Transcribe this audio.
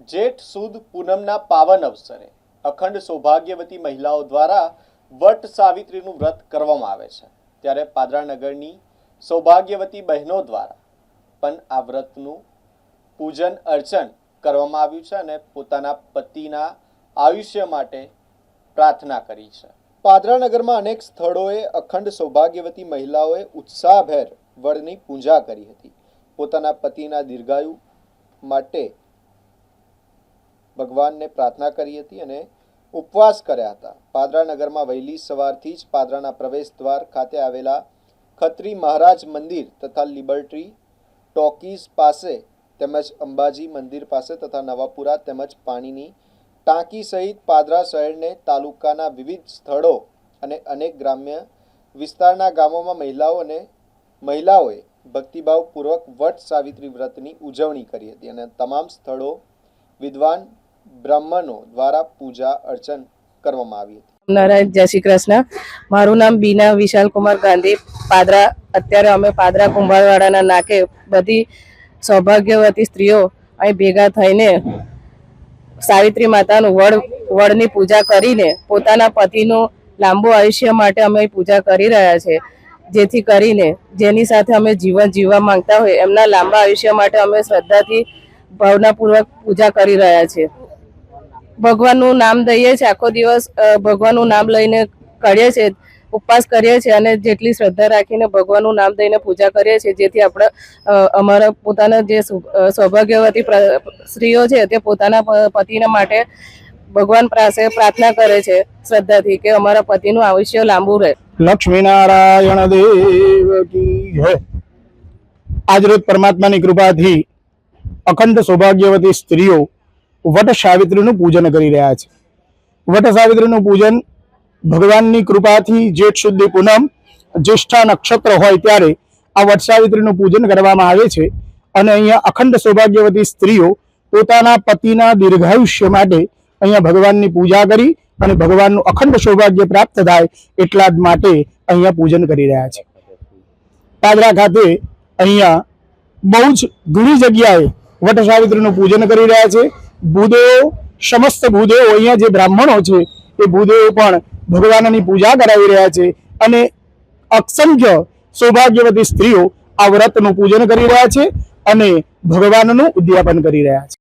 જેઠ સુદ પૂનમના પાવન અવસરે અખંડ સૌભાગ્યવતી મહિલાઓ દ્વારા વટ સાવિત્રીનું વ્રત કરવામાં આવે છે। ત્યારે પાદરા નગરની સૌભાગ્યવતી બહેનો દ્વારા પણ આ વ્રતનું પૂજન અર્ચન કરવામાં આવ્યું છે અને પોતાના પતિના આયુષ્ય માટે પ્રાર્થના કરી છે। પાદરા નગરમાં અનેક સ્થળોએ અખંડ સૌભાગ્યવતી મહિલાઓએ ઉત્સાહભેર વડની પૂજા કરી હતી। પોતાના પતિના દીર્ઘાયુ માટે ભગવાનને પ્રાર્થના કરી હતી અને ઉપવાસ કર્યા હતા। પાદરા નગરમાં વહેલી સવારથી જ પાદરાના પ્રવેશ દ્વાર ખાતે આવેલા ખત્રી મહારાજ મંદિર તથા લિબર્ટી ટોકીઝ પાસે તેમજ અંબાજી મંદિર પાસે તથા નવાપુરા તેમજ પાણીની ટાંકી સહિત પાદરા શહેરને તાલુકાના વિવિધ સ્થળો અને અનેક ગ્રામ્ય વિસ્તારના ગામોમાં મહિલાઓએ ભક્તિભાવપૂર્વક વટ સાવિત્રી વ્રતની ઉજવણી કરી હતી અને તમામ સ્થળો વિદ્વાન બ્રાહ્મણો દ્વારા પૂજા અર્ચન કરવામાં આવી હતી। નારાયણ, જય શ્રી કૃષ્ણ। મારું નામ બીના વિશાલ કુમાર ગાંધી, પાદરા। અત્યારે અમે પાદરા કુંભારવાડાના નાકે બધી સૌભાગ્યવતી સ્ત્રીઓ અહીં ભેગા થઈને સાવિત્રી માતાનું વડની પૂજા કરીને પોતાના પતિનું લાંબુ આયુષ્ય માટે અમે પૂજા કરી રહ્યા છે, જેથી કરીને જેની સાથે અમે જીવન જીવવા માંગતા હોય એમના લાંબા આયુષ્ય માટે અમે શ્રદ્ધાથી ભાવનાપૂર્વક પૂજા કરી રહ્યા છીએ। ભગવાનનું નામ દઈએ છીએ, આખો દિવસ ભગવાનનું નામ લઈને કરીએ છીએ, ઉપવાસ કરીએ છીએ અને જેટલી શ્રદ્ધા રાખીને ભગવાનનું નામ દઈને પૂજા કરીએ છીએ, જેથી આપણે અમારા પોતાના જે સૌભાગ્યવતી સ્ત્રીઓ છે તે પોતાના પતિના માટે ભગવાન પાસે પ્રાર્થના કરે છે શ્રદ્ધાથી કે અમારા પતિનું આયુષ્ય લાંબુ રહે। લક્ષ્મીનારાયણ દેવ કી જય। આજરોજ પરમાત્માની કૃપાથી અખંડ સૌભાગ્યવતી સ્ત્રીઓ વટ સાવિત્રીનું પૂજન કરી રહ્યા છે। વટ સાવિત્રીનું પૂજન ભગવાનની કૃપાથી જેઠ સુધી પૂનમ જ્યેષ્ઠા નક્ષત્ર હોય ત્યારે આ વટ સાવિત્રીનું પૂજન કરવામાં આવે છે અને અહીંયા અખંડ સૌભાગ્યવતી સ્ત્રીઓ પોતાના પતિના દીર્ઘાયુષ્ય માટે અહીંયા ભગવાનની પૂજા કરી અને ભગવાનનું અખંડ સૌભાગ્ય પ્રાપ્ત થાય એટલા જ માટે અહીંયા પૂજન કરી રહ્યા છે। પાદરા ખાતે અહીંયા બહુ જ ઘણી જગ્યાએ વટ સાવિત્રીનું પૂજન કરી રહ્યા છે। ભૂદેવો, સમસ્ત ભૂદેવો, અહીંયા જે બ્રાહ્મણો છે એ ભૂદેવો પણ ભગવાનની પૂજા કરાવી રહ્યા છે અને અસંખ્ય સૌભાગ્યવતી સ્ત્રીઓ આ વ્રતનું પૂજન કરી રહ્યા છે અને ભગવાનનું ઉદ્યાપન કરી રહ્યા છે।